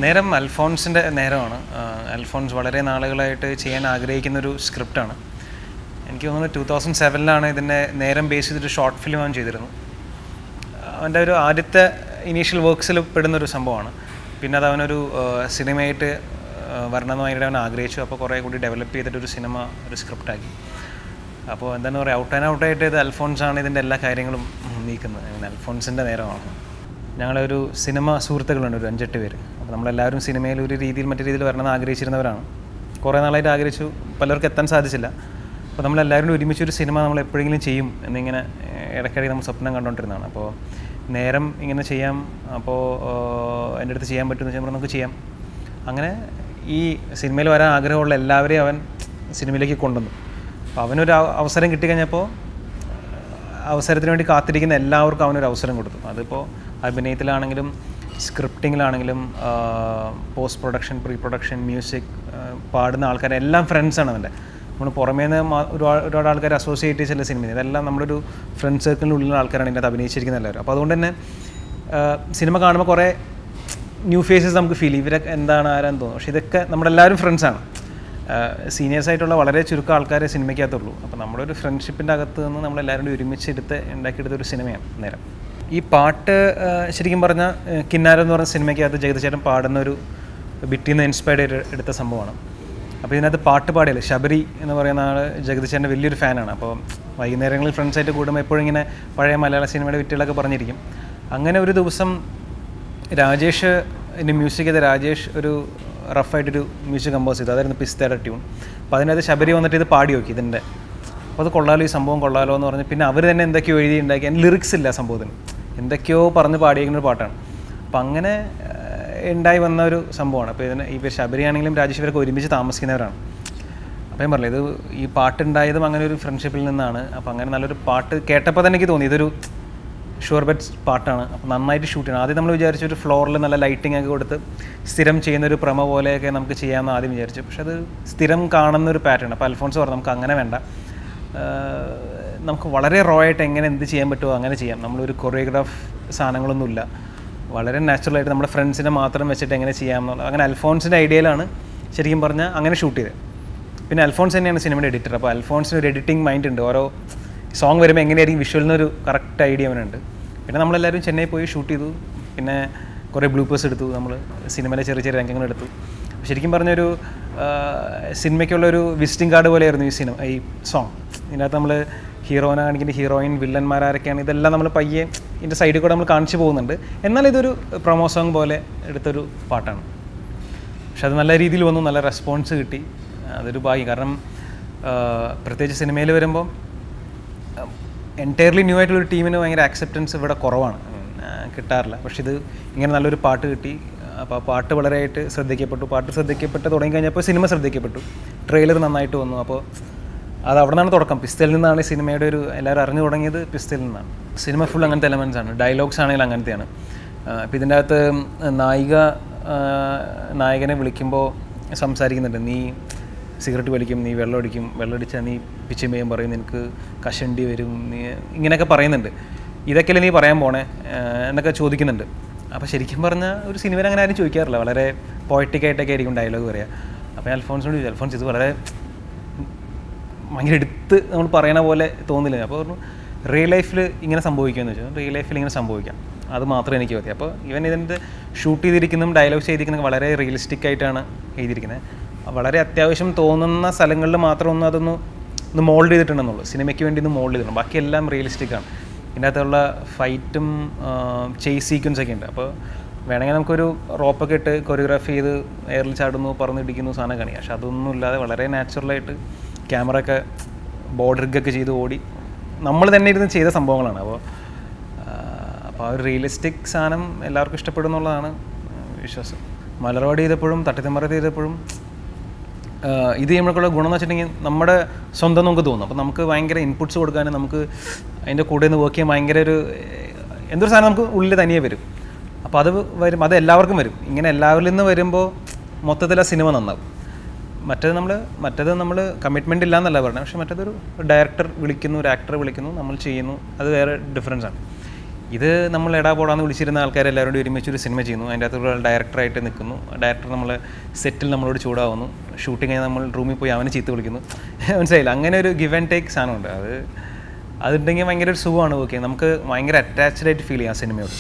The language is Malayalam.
നേരം അൽഫോൺസിൻ്റെ നേരമാണ്. അൽഫോൺസ് വളരെ നാളുകളായിട്ട് ചെയ്യാൻ ആഗ്രഹിക്കുന്നൊരു സ്ക്രിപ്റ്റാണ്. എനിക്ക് തോന്നുന്നു 2007 ഇതിൻ്റെ നേരം ബേസ് ചെയ്തിട്ട് ഷോർട്ട് ഫിലിം അവൻ ചെയ്തിരുന്നു. അവൻ്റെ ഒരു ആദ്യത്തെ ഇനീഷ്യൽ വർക്ക്സിൽ പെടുന്നൊരു സംഭവമാണ്. പിന്നെ അത് അവനൊരു സിനിമയായിട്ട് വരണമെന്നായിട്ട് അവൻ ആഗ്രഹിച്ചു. അപ്പോൾ കുറേ കൂടി ഡെവലപ്പ് ചെയ്തിട്ടൊരു സിനിമ ഒരു സ്ക്രിപ്റ്റാക്കി. അപ്പോൾ എന്താണ് പറയുക, ഔട്ടായിട്ട് ഇത് അൽഫോൺസാണ് ഇതിൻ്റെ എല്ലാ കാര്യങ്ങളും നീക്കുന്നത്. അൽഫോൺസിൻ്റെ നേരമാണ്. ഞങ്ങളൊരു സിനിമ സുഹൃത്തുക്കളുണ്ട്, ഒരു 5-8 പേര്. അപ്പോൾ നമ്മളെല്ലാവരും സിനിമയിൽ ഒരു രീതിയിൽ മറ്റു രീതിയിൽ വരണമെന്ന് ആഗ്രഹിച്ചിരുന്നവരാണ്. കുറേ നാളായിട്ട് ആഗ്രഹിച്ചു, പലർക്കും എത്താൻ സാധിച്ചില്ല. അപ്പോൾ നമ്മളെല്ലാവരും ഒരുമിച്ചൊരു സിനിമ നമ്മൾ എപ്പോഴെങ്കിലും ചെയ്യും എന്നിങ്ങനെ ഇടയ്ക്കിടയ്ക്ക് നമ്മൾ സ്വപ്നം കണ്ടുകൊണ്ടിരുന്നതാണ്. അപ്പോൾ നേരം ഇങ്ങനെ ചെയ്യാം, അപ്പോൾ എൻ്റെ അടുത്ത് ചെയ്യാൻ പറ്റുമെന്ന് വെച്ചാൽ നമുക്ക് ചെയ്യാം. അങ്ങനെ ഈ സിനിമയിൽ വരാൻ ആഗ്രഹമുള്ള എല്ലാവരെയും അവൻ സിനിമയിലേക്ക് കൊണ്ടുവന്നു. അപ്പോൾ അവനൊരു അവസരം കിട്ടിക്കഴിഞ്ഞപ്പോൾ അവസരത്തിന് വേണ്ടി കാത്തിരിക്കുന്ന എല്ലാവർക്കും അവനൊരു അവസരം കൊടുത്തു. അതിപ്പോൾ അഭിനയത്തിലാണെങ്കിലും സ്ക്രിപ്റ്റിങ്ങിലാണെങ്കിലും post production, pre production, music, പാടുന്ന ആൾക്കാരെല്ലാം ഫ്രണ്ട്സാണ് അവൻ്റെ. നമ്മൾ പുറമേ നിന്ന് ഒരുപാട് ആൾക്കാർ അസോസിയേറ്റ് ചെയ്ത സിനിമയിൽ ഇതെല്ലാം നമ്മളൊരു ഫ്രണ്ട് സർക്കിളിനുള്ളിലുള്ള ആൾക്കാരാണ് ഇതിനകത്ത് അഭിനയിച്ചിരിക്കുന്ന എല്ലാവരും. അപ്പോൾ അതുകൊണ്ട് തന്നെ സിനിമ കാണുമ്പോൾ കുറേ ന്യൂ ഫേസസ് നമുക്ക് ഫീൽ ചെയ്യും. ഇവരൊക്കെ എന്താണ് ആരാന്ന് തോന്നും. പക്ഷേ ഇതൊക്കെ നമ്മളെല്ലാവരും ഫ്രണ്ട്സാണ്. സീനിയേഴ്സായിട്ടുള്ള വളരെ ചുരുക്കം ആൾക്കാരെ സിനിമയ്ക്കകത്തുള്ളൂ. അപ്പോൾ നമ്മുടെ ഒരു ഫ്രണ്ട്ഷിപ്പിൻ്റെ അകത്ത് നിന്ന് നമ്മളെല്ലാവരും കൂടി ഒരുമിച്ച് ഉണ്ടാക്കിയെടുത്തൊരു സിനിമയാണ് നേരം. ഈ പാട്ട് ശരിക്കും പറഞ്ഞാൽ കിന്നാരം എന്ന് പറഞ്ഞ സിനിമയ്ക്കകത്ത് ജഗതിച്ചേട്ടൻ പാടുന്നൊരു ബിറ്റിൽ നിന്ന് ഇൻസ്പയർഡ് എടുത്ത സംഭവമാണ്. അപ്പോൾ ഇതിനകത്ത് പാട്ട് പാടിയല്ലേ, ശബരി എന്ന് പറയുന്ന ആൾ ജഗതിച്ചേട്ടൻ്റെ വലിയൊരു ഫാനാണ്. അപ്പോൾ വൈകുന്നേരങ്ങളിൽ ഫ്രണ്ട്സായിട്ട് കൂടുമ്പോൾ എപ്പോഴും ഇങ്ങനെ പഴയ മലയാള സിനിമയുടെ വിറ്റുകളൊക്കെ പറഞ്ഞിരിക്കും. അങ്ങനെ ഒരു ദിവസം രാജേഷ് എൻ്റെ മ്യൂസിക് ചെയ്ത രാജേഷ് ഒരു റഫായിട്ടൊരു മ്യൂസിക് കമ്പോസ് ചെയ്തു. അതായിരുന്നു പിസ്തയുടെ ട്യൂൺ. അപ്പോൾ അതിനകത്ത് ശബരി വന്നിട്ട് ഇത് പാടി നോക്കി ഇതിൻ്റെ. അപ്പോൾ അത് കൊള്ളാലോ, ഈ സംഭവം കൊള്ളാലോ എന്ന് പറഞ്ഞ് പിന്നെ അവർ തന്നെ എന്തൊക്കെയോ എഴുതി ഉണ്ടാക്കി. അതിന് ലിറിക്സ് ഇല്ല സംഭവത്തിന്, എന്തൊക്കെയോ പറഞ്ഞ് പാടിയിരിക്കുന്ന ഒരു പാട്ടാണ്. അപ്പോൾ അങ്ങനെ ഉണ്ടായി വന്ന ഒരു സംഭവമാണ്. അപ്പോൾ ഇതിന് ഇപ്പോൾ ശബരി ആണെങ്കിലും രാജേശ്വരൊക്കെ ഒരുമിച്ച് താമസിക്കുന്നവരാണ്. അപ്പോൾ ഞാൻ പറഞ്ഞില്ല, ഇത് ഈ പാട്ടുണ്ടായതും അങ്ങനെ ഒരു ഫ്രണ്ട്ഷിപ്പിൽ നിന്നാണ്. അപ്പോൾ അങ്ങനെ നല്ലൊരു പാട്ട് കേട്ടപ്പോൾ തന്നെ എനിക്ക് തോന്നി ഇതൊരു ഷുവർ ബെറ്റ് പാട്ടാണ്. അപ്പോൾ നന്നായിട്ട് ഷൂട്ട് ചെയ്യണം. ആദ്യം നമ്മൾ വിചാരിച്ചു ഒരു ഫ്ലോറിൽ നല്ല ലൈറ്റിംഗ് ഒക്കെ കൊടുത്ത് സ്ഥിരം ചെയ്യുന്നൊരു പ്രമോ പോലെയൊക്കെ നമുക്ക് ചെയ്യാമെന്ന് ആദ്യം വിചാരിച്ചു. പക്ഷെ അത് സ്ഥിരം കാണുന്നൊരു പാറ്റേൺ. അപ്പോൾ അൽഫോൺസ് പറഞ്ഞു നമുക്ക് അങ്ങനെ വേണ്ട, നമുക്ക് വളരെ റോ ആയിട്ട് എങ്ങനെ എന്ത് ചെയ്യാൻ പറ്റുമോ അങ്ങനെ ചെയ്യാം. നമ്മളൊരു കൊറിയോഗ്രാഫ് സാധനങ്ങളൊന്നുമില്ല, വളരെ നാച്ചുറലായിട്ട് നമ്മുടെ ഫ്രണ്ട്സിനെ മാത്രം വെച്ചിട്ട് എങ്ങനെ ചെയ്യാമെന്നുള്ള അങ്ങനെ അൽഫോൺസിൻ്റെ ഐഡിയയിലാണ് ശരിക്കും പറഞ്ഞാൽ അങ്ങനെ ഷൂട്ട് ചെയ്തത്. പിന്നെ അൽഫോൺസ് തന്നെയാണ് സിനിമയുടെ എഡിറ്റർ. അപ്പോൾ അൽഫോൺസിന് ഒരു എഡിറ്റിംഗ് മൈൻഡ് ഉണ്ട്. ഓരോ സോങ് വരുമ്പോൾ എങ്ങനെയായിരിക്കും വിഷ്വലിനൊരു കറക്റ്റ് ഐഡിയ അവനുണ്ട്. പിന്നെ നമ്മളെല്ലാവരും ചെന്നൈ പോയി ഷൂട്ട് ചെയ്തു. പിന്നെ കുറേ ബ്ലൂപ്പേഴ്സ് എടുത്തു, നമ്മൾ സിനിമയിലെ ചെറിയ ചെറിയ രംഗങ്ങളെടുത്തു. ശരിക്കും പറഞ്ഞൊരു സിനിമയ്ക്കുള്ളൊരു വിസിറ്റിംഗ് കാർഡ് പോലെയായിരുന്നു ഈ സോങ്. ഇതിനകത്ത് നമ്മൾ ഹീറോയിനെ കാണിക്കുന്ന ഹീറോയിൻ, വില്ലന്മാരൊക്കെയാണ്, ഇതെല്ലാം നമ്മൾ പയ്യെ ഇതിൻ്റെ സൈഡിൽ കൂടെ നമ്മൾ കാണിച്ചു പോകുന്നുണ്ട്. എന്നാൽ ഇതൊരു പ്രൊമോ സോങ് പോലെ എടുത്തൊരു പാട്ടാണ്. പക്ഷെ അത് നല്ല രീതിയിൽ വന്നു, നല്ല റെസ്പോൺസ് കിട്ടി. അതൊരു ഭാഗ്യം. കാരണം പ്രത്യേകിച്ച് സിനിമയിൽ വരുമ്പോൾ എൻറ്റയർലി ന്യൂ ആയിട്ടുള്ളൊരു ടീമിന് ഭയങ്കര ആക്സെപ്റ്റൻസ് ഇവിടെ കുറവാണ്, കിട്ടാറില്ല. പക്ഷെ ഇത് ഇങ്ങനെ നല്ലൊരു പാട്ട് കിട്ടി. അപ്പോൾ ആ പാട്ട് വളരെയായിട്ട് ശ്രദ്ധിക്കപ്പെട്ടു. പാട്ട് ശ്രദ്ധിക്കപ്പെട്ട് തുടങ്ങിക്കഴിഞ്ഞപ്പോൾ സിനിമ ശ്രദ്ധിക്കപ്പെട്ടു. ട്രെയിലർ നന്നായിട്ട് വന്നു. അപ്പോൾ അത് അവിടെ നിന്നാണ് തുടക്കം. പിസ്തയിൽ നിന്നാണ് ഈ സിനിമയുടെ ഒരു എല്ലാവരും അറിഞ്ഞു തുടങ്ങിയത്. പിസ്തയിൽ നിന്നാണ്. സിനിമ ഫുൾ അങ്ങനത്തെ എലമെൻറ്റ്സ് ആണ്. ഡയലോഗ്സ് ആണെങ്കിലും അങ്ങനത്തെയാണ്. അപ്പോൾ ഇതിൻ്റെ അകത്ത് നായകനെ വിളിക്കുമ്പോൾ സംസാരിക്കുന്നുണ്ട്. നീ സിഗരറ്റ് വലിക്കും, നീ വെള്ളമടിക്കും, വെള്ളമടിച്ചാൽ നീ പിച്ചുമേയും പറയും, നിനക്ക് കഷണ്ടി വരും, നീ ഇങ്ങനെയൊക്കെ പറയുന്നുണ്ട്. ഇതൊക്കെയല്ലേ നീ പറയാൻ പോണേ എന്നൊക്കെ ചോദിക്കുന്നുണ്ട്. അപ്പോൾ ശരിക്കും പറഞ്ഞാൽ ഒരു സിനിമയിൽ അങ്ങനെ ആരും ചോദിക്കാറില്ല. വളരെ പോയറ്റിക്കായിട്ടൊക്കെ ആയിരിക്കും ഡയലോഗ് പറയുക. അപ്പോൾ അൽഫോൺസിനോട് ചോദിച്ചു, അൽഫോൺസ് ഇത് വളരെ ഭയങ്കര എടുത്ത് നമ്മൾ പറയണ പോലെ തോന്നില്ല. അപ്പോൾ പറഞ്ഞു റിയൽ ലൈഫിൽ ഇങ്ങനെ സംഭവിക്കുമെന്ന് വെച്ചാൽ റിയൽ ലൈഫിൽ ഇങ്ങനെ സംഭവിക്കാം, അത് മാത്രമേ എനിക്ക് മതി. അപ്പോൾ ഇവൻ ഇതിൻ്റെ ഷൂട്ട് ചെയ്തിരിക്കുന്നതും ഡയലോഗ്സ് ചെയ്തിരിക്കുന്നതും വളരെ റിയലിസ്റ്റിക് ആയിട്ടാണ് എഴുതിയിരിക്കുന്നത്. വളരെ അത്യാവശ്യം തോന്നുന്ന സ്ഥലങ്ങളിൽ മാത്രം ഒന്ന് മോൾഡ് ചെയ്തിട്ടുണ്ടെന്നുള്ളൂ. സിനിമയ്ക്ക് വേണ്ടി ഒന്ന് മോൾഡ് ചെയ്തിട്ടുണ്ട്. ബാക്കിയെല്ലാം റിയലിസ്റ്റിക്കാണ്. ഇതിൻ്റെ അകത്തുള്ള ഫൈറ്റും ചേസ് സീക്വൻസൊക്കെ ഉണ്ട്. അപ്പോൾ വേണമെങ്കിൽ നമുക്കൊരു റോപ്പൊക്കെ ഇട്ട് കൊറിയോഗ്രാഫി ചെയ്ത് എയറിൽ ചാടുന്നു, പറന്നിടിക്കുന്നു, സാധനം കാണിക്കാം. പക്ഷെ അതൊന്നും ഇല്ലാതെ വളരെ നാച്ചുറലായിട്ട് ക്യാമറ ഒക്കെ ബോർഡറിഗൊക്കെ ചെയ്ത് ഓടി നമ്മൾ തന്നെ ഇരുന്ന് ചെയ്ത സംഭവങ്ങളാണ്. അപ്പോൾ ആ ഒരു റിയലിസ്റ്റിക് സാധനം എല്ലാവർക്കും ഇഷ്ടപ്പെടും എന്നുള്ളതാണ് വിശ്വാസം. മലർവാടി ചെയ്തപ്പോഴും തട്ടിത്തമ്മറത്ത് ചെയ്തപ്പോഴും ഇത് ചെയ്യുമ്പോഴേക്കുള്ള ഗുണം എന്ന് വെച്ചിട്ടുണ്ടെങ്കിൽ നമ്മുടെ സ്വന്തം നമുക്ക് തോന്നും. അപ്പോൾ നമുക്ക് ഭയങ്കര ഇൻപുട്സ് കൊടുക്കാനും നമുക്ക് അതിൻ്റെ കൂടെ നിന്ന് വർക്ക് ചെയ്യാൻ ഭയങ്കര എന്തൊരു സാധനം നമുക്ക് ഉള്ളിൽ തനിയെ വരും. അപ്പോൾ അത് വരും, അത് എല്ലാവർക്കും വരും. ഇങ്ങനെ എല്ലാവരിൽ നിന്ന് വരുമ്പോൾ മൊത്തത്തിൽ ആ സിനിമ നന്നാവും. മറ്റേത് നമ്മൾ കമ്മിറ്റ്മെൻ്റ് ഇല്ല എന്നല്ല പറഞ്ഞത്. പക്ഷേ മറ്റേതൊരു ഡയറക്ടർ വിളിക്കുന്നു, ഒരു ആക്ടർ വിളിക്കുന്നു, നമ്മൾ ചെയ്യുന്നു, അത് വേറെ ഡിഫറൻസ് ആണ്. ഇത് നമ്മൾ എടാ പോടാന്ന് വിളിച്ചിരുന്ന ആൾക്കാരെല്ലാവരും കൂടി ഒരുമിച്ച് ഒരു സിനിമ ചെയ്യുന്നു. അതിൻ്റെ അകത്ത് ഒരു ഡയറക്ടറായിട്ട് നിൽക്കുന്നു. ഡയറക്ടർ നമ്മൾ സെറ്റിൽ നമ്മളോട് ചൂടാവുന്നു. ഷൂട്ടിങ് കഴിഞ്ഞാൽ നമ്മൾ റൂമിൽ പോയി അവനെ ചീത്ത വിളിക്കുന്നു. മനസ്സിലായില്ല, അങ്ങനെ ഒരു ഗിവ് ആൻഡ് ടേക്ക് സാധനമുണ്ട്. അതുണ്ടെങ്കിൽ ഭയങ്കര ഒരു സുഖമാണ്. ഓക്കെ, നമുക്ക് ഭയങ്കര അറ്റാച്ച്ഡ് ആയിട്ട് ഫീൽ ചെയ്യാം സിനിമയോട്.